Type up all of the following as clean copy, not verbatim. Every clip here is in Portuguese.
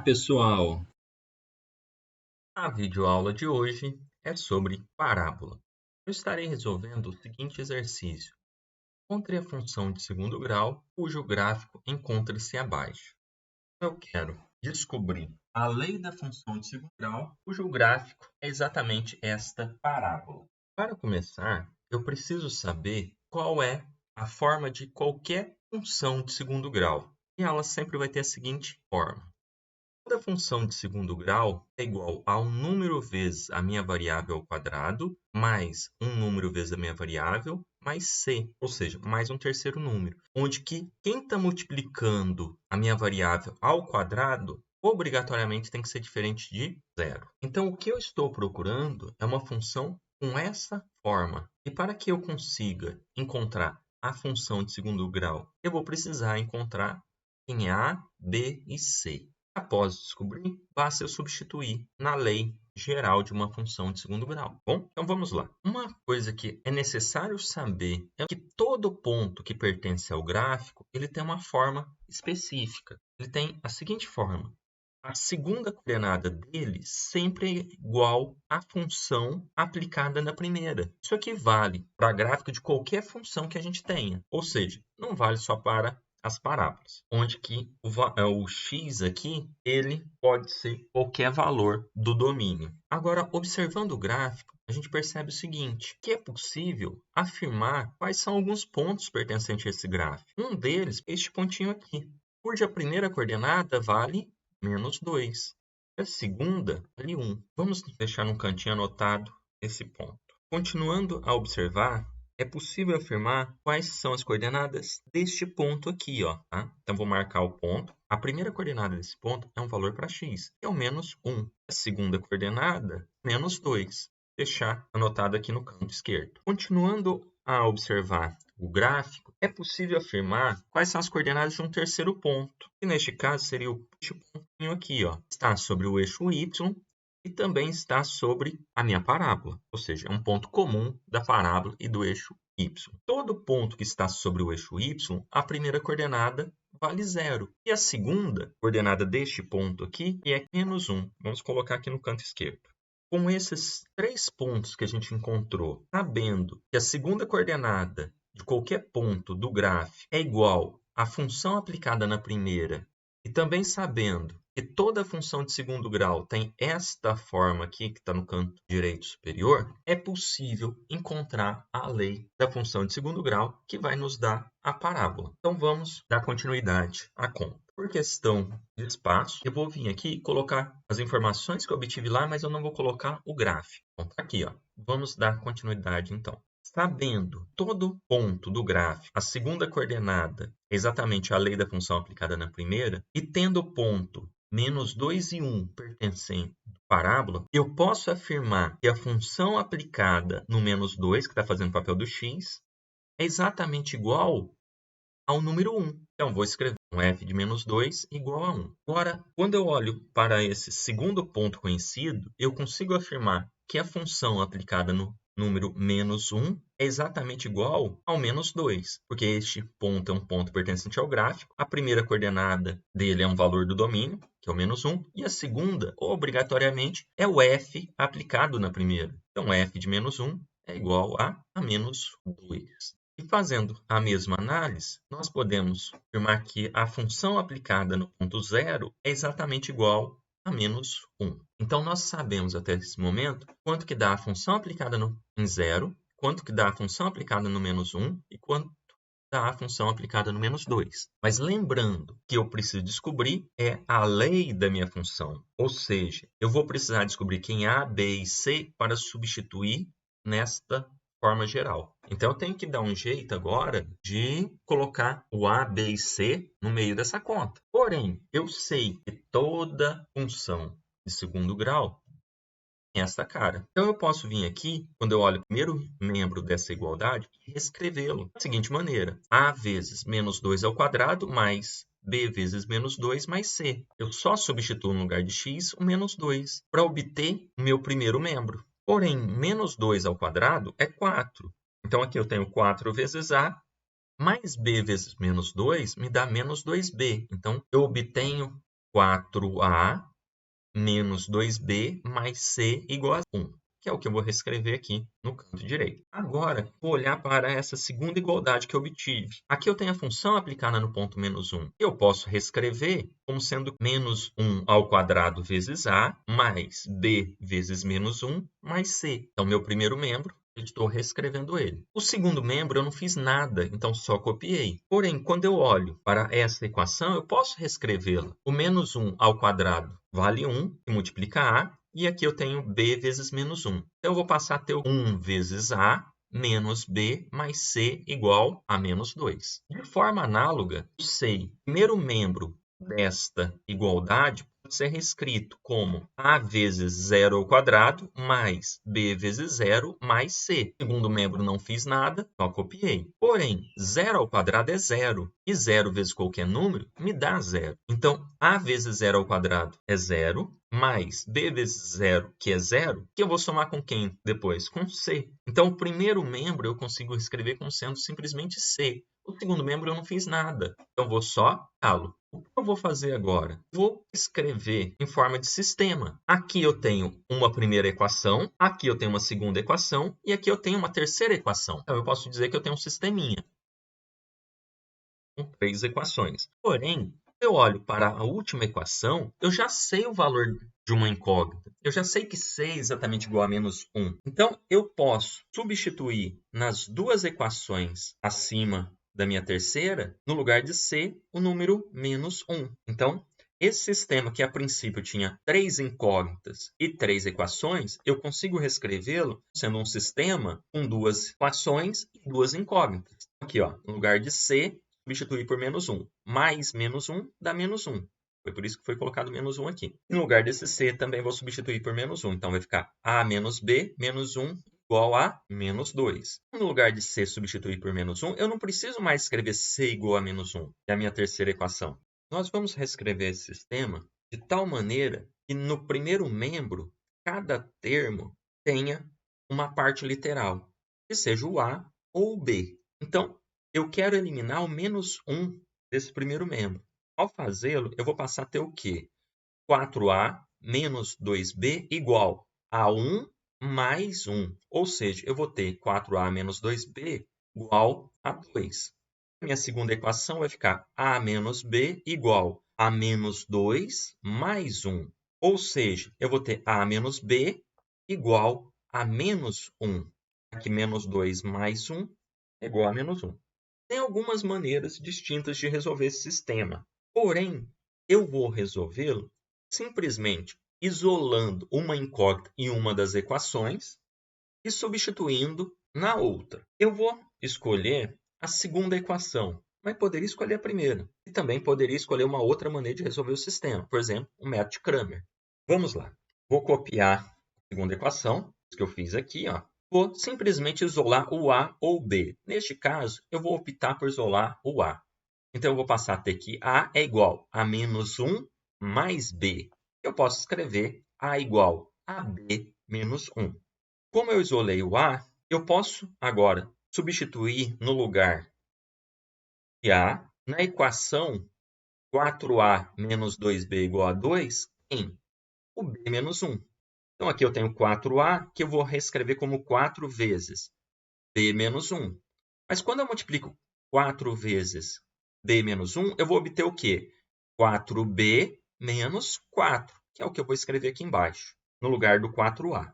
pessoal! A videoaula de hoje é sobre parábola. Eu estarei resolvendo o seguinte exercício. Encontre a função de segundo grau cujo gráfico encontra-se abaixo. Eu quero descobrir a lei da função de segundo grau cujo gráfico é exatamente esta parábola. Para começar, eu preciso saber qual é a forma de qualquer função de segundo grau. E ela sempre vai ter a seguinte forma. Toda função de segundo grau é igual a um número vezes a minha variável ao quadrado, mais um número vezes a minha variável, mais c, ou seja, mais um terceiro número, onde que quem está multiplicando a minha variável ao quadrado, obrigatoriamente tem que ser diferente de zero. Então, o que eu estou procurando é uma função com essa forma. E para que eu consiga encontrar a função de segundo grau, eu vou precisar encontrar em A, B e C. Após descobrir, basta eu substituir na lei geral de uma função de segundo grau. Bom, então vamos lá. Uma coisa que é necessário saber é que todo ponto que pertence ao gráfico, ele tem uma forma específica. Ele tem a seguinte forma. A segunda coordenada dele sempre é igual à função aplicada na primeira. Isso aqui vale para gráfico de qualquer função que a gente tenha. Ou seja, não vale só para as parábolas, onde que o x aqui, ele pode ser qualquer valor do domínio. Agora, observando o gráfico, a gente percebe o seguinte, que é possível afirmar quais são alguns pontos pertencentes a esse gráfico. Um deles é este pontinho aqui, cuja primeira coordenada vale menos 2. A segunda vale 1. Vamos deixar num cantinho anotado esse ponto. Continuando a observar, é possível afirmar quais são as coordenadas deste ponto aqui, ó, tá? Então, vou marcar o ponto. A primeira coordenada desse ponto é um valor para x, que é o menos 1. A segunda coordenada, menos 2. Deixar anotado aqui no canto esquerdo. Continuando a observar o gráfico, é possível afirmar quais são as coordenadas de um terceiro ponto, que neste caso seria este pontinho aqui, ó. Está sobre o eixo y, e também está sobre a minha parábola, ou seja, é um ponto comum da parábola e do eixo y. Todo ponto que está sobre o eixo y, a primeira coordenada vale 0. E a segunda coordenada deste ponto aqui é menos 1. Vamos colocar aqui no canto esquerdo. Com esses 3 pontos que a gente encontrou, sabendo que a segunda coordenada de qualquer ponto do gráfico é igual à função aplicada na primeira, e também sabendo que toda função de segundo grau tem esta forma aqui, que está no canto direito superior, é possível encontrar a lei da função de segundo grau, que vai nos dar a parábola. Então, vamos dar continuidade à conta. Por questão de espaço, eu vou vir aqui e colocar as informações que eu obtive lá, mas eu não vou colocar o gráfico. Então, tá aqui, ó. Vamos dar continuidade, então. Sabendo todo ponto do gráfico, a segunda coordenada é exatamente a lei da função aplicada na primeira, e tendo o ponto menos 2 e 1 pertencente à parábola, eu posso afirmar que a função aplicada no menos 2, que está fazendo o papel do x, é exatamente igual ao número 1. Então, vou escrever um f de menos 2 igual a 1. Agora, quando eu olho para esse segundo ponto conhecido, eu consigo afirmar que a função aplicada no número menos 1 é exatamente igual ao menos 2, porque este ponto é um ponto pertencente ao gráfico, a primeira coordenada dele é um valor do domínio, que é o menos 1, e a segunda, obrigatoriamente, é o f aplicado na primeira. Então, f de menos 1 é igual a menos 2. E fazendo a mesma análise, nós podemos afirmar que a função aplicada no ponto 0 é exatamente igual a menos 1. Então, nós sabemos até esse momento quanto que dá a função aplicada em 0, quanto que dá a função aplicada no menos 1 e quanto dá a função aplicada no menos 2. Mas lembrando que eu preciso descobrir é a lei da minha função. Ou seja, eu vou precisar descobrir quem A, B e C para substituir nesta forma geral. Então, eu tenho que dar um jeito agora de colocar o A, B e C no meio dessa conta. Porém, eu sei que toda função de segundo grau tem esta cara. Então, eu posso vir aqui, quando eu olho o primeiro membro dessa igualdade, e reescrevê-lo da seguinte maneira. A vezes menos 2 ao quadrado mais B vezes menos 2 mais C. Eu só substituo no lugar de x o menos 2 para obter o meu primeiro membro. Porém, menos 2 ao quadrado é 4. Então, aqui eu tenho 4 vezes A, mais B vezes menos 2 me dá menos 2B. Então, eu obtenho 4A menos 2B mais C igual a 1, que é o que eu vou reescrever aqui no canto direito. Agora, vou olhar para essa segunda igualdade que eu obtive. Aqui eu tenho a função aplicada no ponto menos 1. Eu posso reescrever como sendo menos 1 ao quadrado vezes A, mais B vezes menos 1, mais C. Então, meu primeiro membro, eu estou reescrevendo ele. O segundo membro eu não fiz nada, então só copiei. Porém, quando eu olho para essa equação, eu posso reescrevê-la. O menos 1 ao quadrado vale 1, que multiplica A, e aqui eu tenho B vezes menos 1. Então, eu vou passar a ter 1 vezes A menos B mais C igual a menos 2. De forma análoga, eu sei que o primeiro membro desta igualdade pode ser reescrito como A vezes 0 ao quadrado mais B vezes 0 mais C. Segundo membro não fiz nada, só copiei. Porém, 0 ao quadrado é 0. E 0 vezes qualquer número me dá 0. Então, A vezes 0 ao quadrado é 0, mais B vezes 0, que é 0, que eu vou somar com quem depois? Com C. Então, o primeiro membro eu consigo escrever como sendo simplesmente C. O segundo membro eu não fiz nada, então vou só calo. O que eu vou fazer agora? Vou escrever em forma de sistema. Aqui eu tenho uma primeira equação, aqui eu tenho uma segunda equação e aqui eu tenho uma terceira equação. Então, eu posso dizer que eu tenho um sisteminha com 3 equações. Porém, se eu olho para a última equação, eu já sei o valor de uma incógnita. Eu já sei que C é exatamente igual a menos 1. Então, eu posso substituir nas duas equações acima da minha terceira, no lugar de C, o número menos 1. Então, esse sistema que a princípio tinha 3 incógnitas e 3 equações, eu consigo reescrevê-lo sendo um sistema com 2 equações e 2 incógnitas. Aqui, ó, no lugar de C, substituir por menos 1. Mais menos 1 dá menos 1. Foi por isso que foi colocado menos 1 aqui. E no lugar desse C, também vou substituir por menos 1. Então, vai ficar A menos B menos 1 igual a menos 2. No lugar de C substituir por menos 1, eu não preciso mais escrever C igual a menos 1, que é a minha terceira equação. Nós vamos reescrever esse sistema de tal maneira que no primeiro membro, cada termo tenha uma parte literal, que seja o A ou o B. Então, eu quero eliminar o menos 1 desse primeiro membro. Ao fazê-lo, eu vou passar a ter o quê? 4A menos 2B igual a 1 mais 1. Ou seja, eu vou ter 4A menos 2B igual a 2. Minha segunda equação vai ficar A menos B igual a menos 2 mais 1. Ou seja, eu vou ter A menos B igual a menos 1. Aqui, menos 2 mais 1 é igual a menos 1. Tem algumas maneiras distintas de resolver esse sistema. Porém, eu vou resolvê-lo simplesmente isolando uma incógnita em uma das equações e substituindo na outra. Eu vou escolher a segunda equação, mas poderia escolher a primeira. E também poderia escolher uma outra maneira de resolver o sistema, por exemplo, o método de Cramer. Vamos lá. Vou copiar a segunda equação, que eu fiz aqui, ó. Vou simplesmente isolar o A ou o B. Neste caso, eu vou optar por isolar o A. Então, eu vou passar a ter que A é igual a menos 1 mais B. Eu posso escrever A igual a B menos 1. Como eu isolei o A, eu posso agora substituir no lugar de A, na equação 4A menos 2B igual a 2, em o B menos 1. Então, aqui eu tenho 4A, que eu vou reescrever como 4 vezes B menos 1. Mas quando eu multiplico 4 vezes B menos 1, eu vou obter o quê? 4B menos 4, que é o que eu vou escrever aqui embaixo, no lugar do 4A.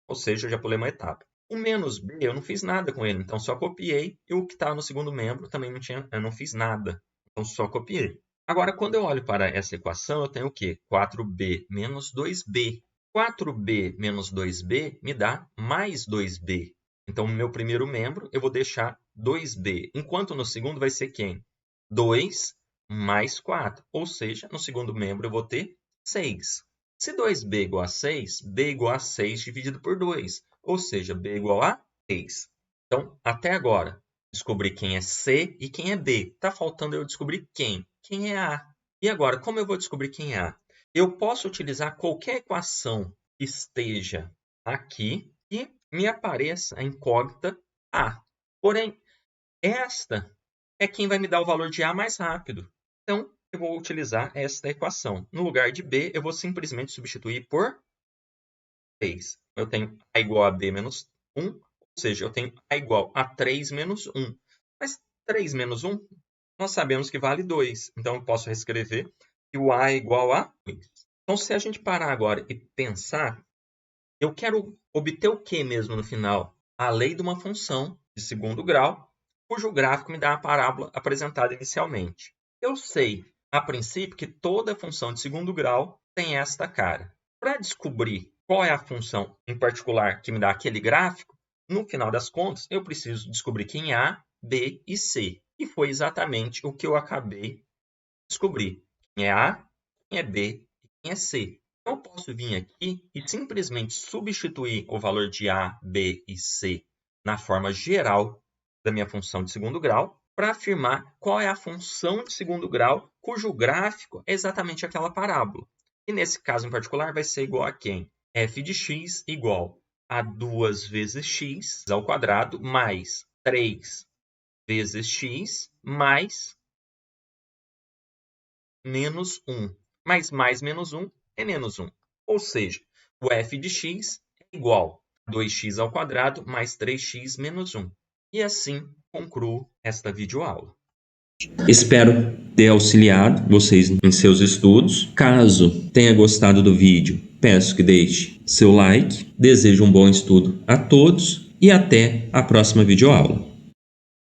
Ou seja, eu já pulei uma etapa. O menos B, eu não fiz nada com ele, então só copiei. E o que está no segundo membro também eu não fiz nada, então só copiei. Agora, quando eu olho para essa equação, eu tenho o quê? 4B menos 2B. 4B menos 2B me dá mais 2B. Então, no meu primeiro membro, eu vou deixar 2B, enquanto no segundo vai ser quem? 2 mais 4, ou seja, no segundo membro eu vou ter 6. Se 2B igual a 6, B igual a 6 dividido por 2, ou seja, B igual a 6. Então, até agora, descobri quem é C e quem é B. Está faltando eu descobrir quem? Quem é A? E agora, como eu vou descobrir quem é A? Eu posso utilizar qualquer equação que esteja aqui e me apareça a incógnita A. Porém, esta é quem vai me dar o valor de A mais rápido. Então, eu vou utilizar esta equação. No lugar de b, eu vou simplesmente substituir por 3. Eu tenho a igual a b menos 1, ou seja, eu tenho a igual a 3 menos 1. Mas 3 menos 1, nós sabemos que vale 2. Então, eu posso reescrever que o a é igual a 2. Então, se a gente parar agora e pensar, eu quero obter o que mesmo no final? A lei de uma função de segundo grau, cujo gráfico me dá a parábola apresentada inicialmente. Eu sei, a princípio, que toda função de segundo grau tem esta cara. Para descobrir qual é a função em particular que me dá aquele gráfico, no final das contas, eu preciso descobrir quem é A, B e C. E foi exatamente o que eu acabei de descobrir. Quem é A, quem é B e quem é C. Eu posso vir aqui e simplesmente substituir o valor de A, B e C na forma geral da minha função de segundo grau para afirmar qual é a função de segundo grau cujo gráfico é exatamente aquela parábola. E nesse caso em particular vai ser igual a quem? F de x igual a 2 vezes x ao quadrado mais 3 vezes x mais menos 1. Mas mais menos 1 é menos 1. Ou seja, o f de x é igual a 2x ao quadrado mais 3x menos 1. E assim concluo esta videoaula. Espero ter auxiliado vocês em seus estudos. Caso tenha gostado do vídeo, peço que deixe seu like. Desejo um bom estudo a todos e até a próxima videoaula.